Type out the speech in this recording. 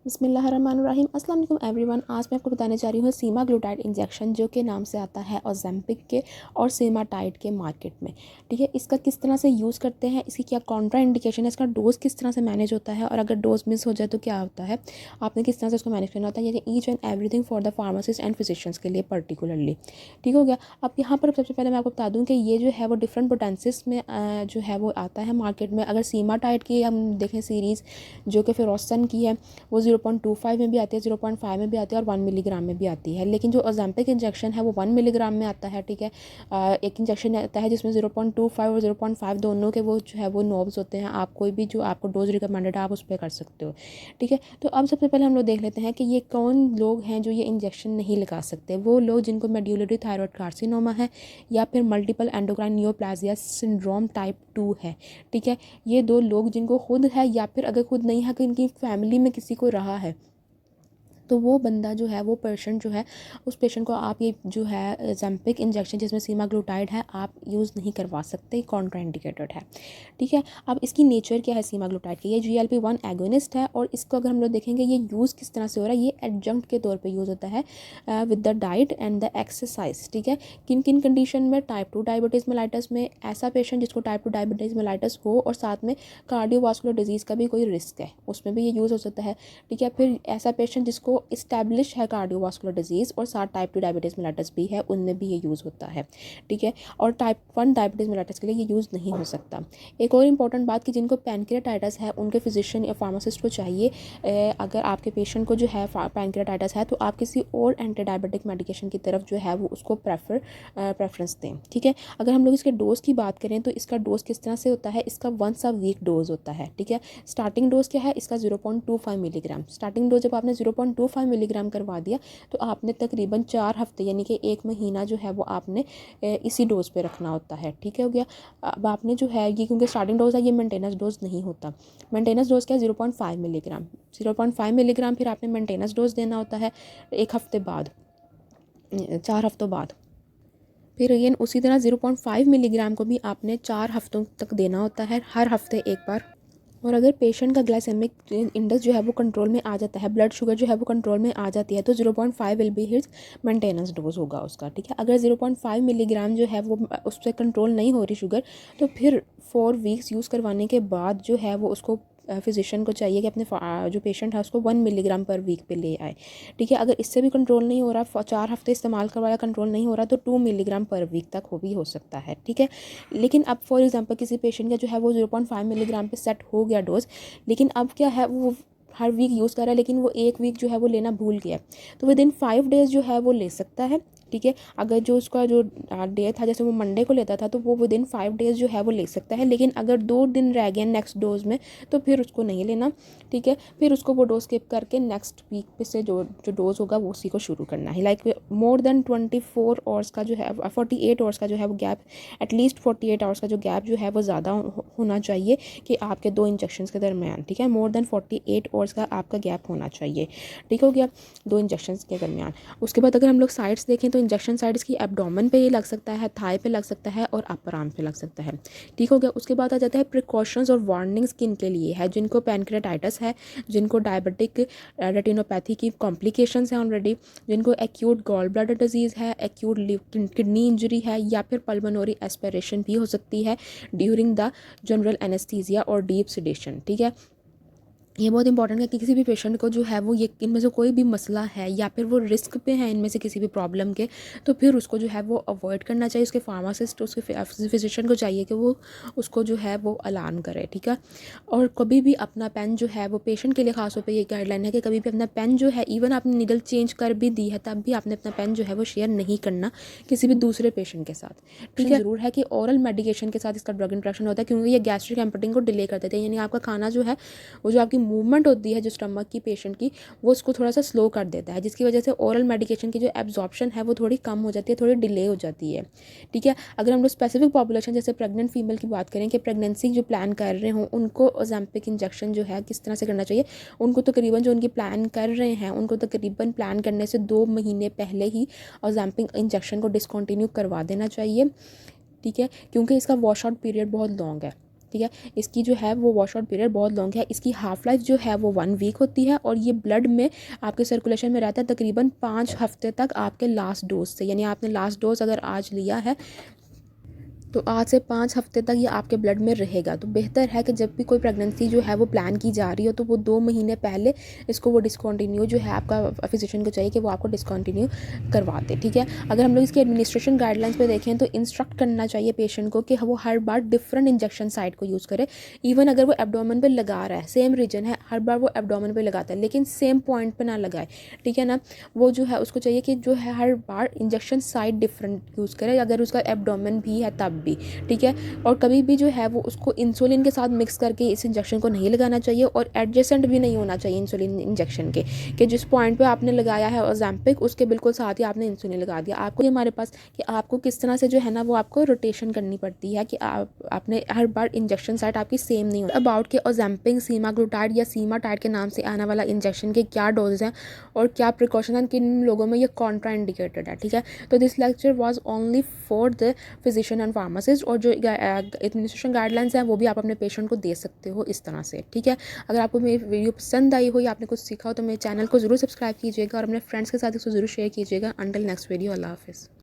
बिस्मिल्लाहिर्रहमानिर्रहीम। अस्सलाम वालेकुम एवरीवन। आज मैं आपको बताने जा रही हूँ सीमाग्लूटाइड इंजेक्शन, जो के नाम से आता है ओज़ेम्पिक के और सेमाटाइड के मार्केट में। ठीक है, इसका किस तरह से यूज़ करते हैं, इसकी क्या कॉन्ट्रा इंडिकेशन है, इसका डोज़ किस तरह से मैनेज होता है, और अगर डोज़ मिस हो जाए तो क्या होता है, आपने किस तरह से उसको मैनेज करना होता है, ये each and everything for the pharmacist and physicians के लिए पर्टिकुलरली। ठीक हो गया। अब यहाँ पर सबसे पहले मैं आपको बता दूँ कि ये जो है वो डिफरेंट पोटेंसीज में जो है वो आता है मार्केट में। अगर सीमाटाइड की हम देखें सीरीज़, जो कि फिरोसन की है, वो 0.25 में भी आती है, 0.5 में भी आती है और 1 मिलीग्राम में भी आती है। लेकिन जो ओज़ेम्पिक इंजेक्शन है वो 1 मिलीग्राम में आता है। ठीक है, एक इंजेक्शन आता है जिसमें 0.25 और 0.5 दोनों के वो जो है वो नोब्स होते हैं। आप कोई भी जो आपको डोज रिकमेंडेड है आप उस पर कर सकते हो। ठीक है, तो अब सबसे पहले हम लोग देख लेते हैं कि ये कौन लोग हैं जो ये इंजेक्शन नहीं लगा सकते। वो लोग जिनको मेड्यूलरी थायराइड कार्सिनोमा है या फिर मल्टीपल एंडोक्राइन नियोप्लाजिया सिंड्रोम टाइप 2 है। ठीक है, ये दो लोग जिनको खुद है या फिर अगर खुद नहीं है कि इनकी फैमिली में किसी को रहा है, तो वो बंदा जो है, वो पेशेंट जो है, उस पेशेंट को आप ये जो है ओज़ेम्पिक इंजेक्शन जिसमें सीमाग्लूटाइड है आप यूज़ नहीं करवा सकते, कॉन्ट्राइंडिकेटेड है। ठीक है, अब इसकी नेचर क्या है सीमाग्लूटाइड की, ये GLP-1 एगोनिस्ट है और इसको अगर हम लोग देखेंगे ये यूज़ किस तरह से हो रहा है, ये एडजंक्ट के तौर पे यूज़ होता है with the diet and the exercise. ठीक है, किन किन कंडीशन में, टाइप 2 डायबिटीज़ मेलाइटस में, ऐसा पेशेंट जिसको टाइप 2 डायबिटीज़ मेलाइटस हो और साथ में कार्डियोवास्कुलर डिजीज़ का भी कोई रिस्क है, उसमें भी ये यूज़ हो सकता है। ठीक है, फिर ऐसा पेशेंट जिसको इस्टेब्लिश है कार्डियोवास्कुलर डिजीज़ और साथ टाइप 2 डायबिटीज़ मेलाइटस भी है, उनमें भी ये यूज़ होता है। ठीक है, और टाइप 1 डायबिटीज़ मेलाइटस के लिए ये यूज़ नहीं हो सकता। एक और इम्पॉर्टेंट बात कि जिनको पैनक्रियाटाइटिस है उनके फिजिशियन या फार्मासिस्ट को चाहिए, अगर आपके पेशेंट को जो है पैनक्रियाटाइटिस है तो आप किसी और एंटी डायबिटिक मेडिकेशन की तरफ जो है वो उसको प्रेफरेंस दें। ठीक है, अगर हम लोग इसके डोज़ की बात करें तो इसका डोज़ किस तरह से होता है, इसका वंस अ वीक डोज़ होता है। ठीक है, स्टार्टिंग डोज़ क्या है इसका 0.25 मिलीग्राम। स्टार्टिंग डोज जब आपने 0.25 मिलीग्राम करवा दिया तो आपने तकरीबन 4 हफ्ते यानी कि 1 महीना जो है वो आपने इसी डोज़ पे रखना होता है। ठीक है, हो गया। अब आपने जो है ये, क्योंकि स्टार्टिंग डोज है, ये मेंटेनेंस डोज नहीं होता। मेंटेनेंस डोज क्या है 0.5 मिलीग्राम। 0.5 मिलीग्राम फिर आपने मेंटेनेंस डोज देना होता है 1 हफ्ते बाद, 4 हफ्तों बाद। फिर अगेन उसी तरह 0.5 मिलीग्राम को भी आपने 4 हफ्तों तक देना होता है, हर हफ्ते एक बार। और अगर पेशेंट का ग्लाइसेमिक इंडेक्स जो है वो कंट्रोल में आ जाता है, ब्लड शुगर जो है वो कंट्रोल में आ जाती है, तो 0.5 will be his maintenance dose होगा उसका। ठीक है, अगर 0.5 मिलीग्राम जो है वो उससे कंट्रोल नहीं हो रही शुगर, तो फिर 4 वीक्स यूज़ करवाने के बाद जो है वो उसको फिजिशियन को चाहिए कि अपने जो पेशेंट है उसको 1 मिलीग्राम पर वीक पे ले आए। ठीक है, अगर इससे भी कंट्रोल नहीं हो रहा, 4 हफ्ते इस्तेमाल करवाया कंट्रोल नहीं हो रहा, तो 2 मिलीग्राम पर वीक तक भी हो सकता है। ठीक है, लेकिन अब फॉर एग्जांपल किसी पेशेंट का जो है वो 0.5 मिलीग्राम पे सेट हो गया डोज, लेकिन अब क्या है वो हर वीक यूज़ कर रहा है, लेकिन वो एक वीक जो है वो लेना भूल गया, तो विद इन 5 डेज़ जो है वो ले सकता है। ठीक है, अगर जो उसका जो डे था, जैसे वो मंडे को लेता था, तो वो विद इन 5 डेज़ जो है वो ले सकता है। लेकिन अगर 2 दिन रह गए नेक्स्ट डोज में तो फिर उसको नहीं लेना। ठीक है, फिर उसको वो डोज स्किप करके नेक्स्ट वीक पे से जो डोज होगा वो उसी को शुरू करना है। लाइक मोर देन 24 आवर्स का जो है, 48 आवर्स का जो है वो गैप, एटलीस्ट 48 आवर्स का जो गैप जो है वो ज़्यादा होना चाहिए कि आपके 2 इंजेक्शंस के दरमियान। ठीक है, मोर देन 48 आवर्स का आपका गैप होना चाहिए। ठीक हो गया, 2 इंजेक्शंस के दरमियान। उसके बाद अगर हम लोग साइड्स देखें तो इंजेक्शन साइड इसकी एब्डोमेन पे ही लग सकता है, थाई पे लग सकता है और अपर आर्म पे लग सकता है। ठीक हो गया। उसके बाद आ जाता है प्रिकॉशंस और वार्निंग्स किन के लिए है, जिनको पैनक्रियाटाइटिस है, जिनको डायबिटिक रेटिनोपैथी की कॉम्प्लिकेशंस हैं ऑलरेडी, जिनको एक्यूट गॉल ब्लैडर डिजीज़ है, एक्यूट किडनी इंजरी है, या फिर पल्मोनरी एस्पिरेशन भी हो सकती है ड्यूरिंग द जनरल एनेस्थीसिया और डीप सेडेशन। ठीक है, ये बहुत इंपॉर्टेंट है कि किसी भी पेशेंट को जो है वो ये इनमें से कोई भी मसला है या फिर वो रिस्क पे है इनमें से किसी भी प्रॉब्लम के, तो फिर उसको जो है वो अवॉइड करना चाहिए। उसके फार्मासिस्ट, उसके फिजिशियन को चाहिए कि वो उसको जो है वो अलार्म करे। ठीक है, और कभी भी अपना पेन जो है वो पेशेंट के लिए खासतौर पे ये गाइडलाइन है कि कभी भी अपना पेन जो है, इवन आपने निडल चेंज कर भी दी है तब भी आपने अपना पेन जो है वो शेयर नहीं करना किसी भी दूसरे पेशेंट के साथ। ठीक है, ज़रूर है कि ओरल मेडिकेशन के साथ इसका ड्रग इंट्रैक्शन होता है, क्योंकि ये गैस्ट्रिक एम्पटिंग को डिले कर देते हैं, यानी आपका खाना जो है वो जो आपकी मूवमेंट होती है जो स्टमक की पेशेंट की, वो उसको थोड़ा सा स्लो कर देता है, जिसकी वजह से ओरल मेडिकेशन की जो एब्जॉर्प्शन है वो थोड़ी कम हो जाती है, थोड़ी डिले हो जाती है। ठीक है, अगर हम लोग स्पेसिफिक पॉपुलेशन जैसे प्रेग्नेंट फीमेल की बात करें कि प्रेगनेंसी जो प्लान कर रहे हों, उनको ओज़ेम्पिक इंजेक्शन जो है किस तरह से करना चाहिए, उनको तकरीबन जो उनकी प्लान कर रहे हैं उनको तकरीबन प्लान करने से 2 महीने पहले ही ओज़ेम्पिक इंजेक्शन को डिसकंटिन्यू करवा देना चाहिए। ठीक है, क्योंकि इसका वॉश आउट पीरियड बहुत लॉन्ग है। ठीक है। इसकी जो है वो वॉश आउट पीरियड बहुत लॉन्ग है। इसकी हाफ लाइफ जो है वो 1 वीक होती है और ये ब्लड में आपके सर्कुलेशन में रहता है तकरीबन 5 हफ्ते तक आपके लास्ट डोज से। यानी आपने लास्ट डोज अगर आज लिया है तो आज से 5 हफ्ते तक ये आपके ब्लड में रहेगा। तो बेहतर है कि जब भी कोई प्रेगनेंसी जो है वो प्लान की जा रही हो तो वो 2 महीने पहले इसको वो डिसकंटिन्यू जो है आपका फिजिशियन को चाहिए कि वो आपको डिसकंटिन्यू करवा दे, ठीक है। अगर हम लोग इसकी एडमिनिस्ट्रेशन गाइडलाइंस पे देखें तो इंस्ट्रक्ट करना चाहिए पेशेंट को कि वो हर बार डिफरेंट इंजेक्शन साइट को यूज़ करे। इवन अगर वो एब्डोमेन पे लगा रहा है, सेम रीजन है, हर बार वो एब्डोमेन पे लगाता है लेकिन सेम पॉइंट पे ना लगाए, ठीक है ना। वो जो है उसको चाहिए कि जो है हर बार इंजेक्शन साइट डिफरेंट यूज़ करे, अगर उसका एब्डोमेन भी है तब भी, ठीक है। और कभी भी जो है वो उसको इंसुलिन के साथ मिक्स करके इस इंजेक्शन को नहीं लगाना चाहिए और एडजेसेंट भी नहीं होना चाहिए इंसुलिन इंजेक्शन के, कि जिस पॉइंट पे आपने लगाया है ओज़ेम्पिक उसके बिल्कुल साथ ही आपने इंसुलिन लगा दिया। आपको हमारे पास कि आपको किस तरह से जो है ना वो आपको रोटेशन करनी पड़ती है कि आपने हर बार इंजेक्शन साइट आपकी सेम नहीं होती। अबाउट के ओज़ेम्पिक, सीमाग्लूटाइड या सीमाटाइड के नाम से आने वाला इंजेक्शन के क्या डोज हैं और क्या प्रिकॉशन हैं, किन लोगों में ये कॉन्ट्रा इंडिकेटेड है, ठीक है। तो this lecture was only for the physician and pharmacist, और जो एडमिनिस्ट्रेशन गाइडलाइंस हैं वो भी आप अपने पेशेंट को दे सकते हो इस तरह से, ठीक है। अगर आपको मेरी वीडियो पसंद आई हो या आपने कुछ सीखा हो तो मेरे चैनल को ज़रूर सब्सक्राइब कीजिएगा और अपने फ्रेंड्स के साथ इसको ज़रूर शेयर कीजिएगा। अंटिल नेक्स्ट वीडियो, अल्लाह हाफिज़।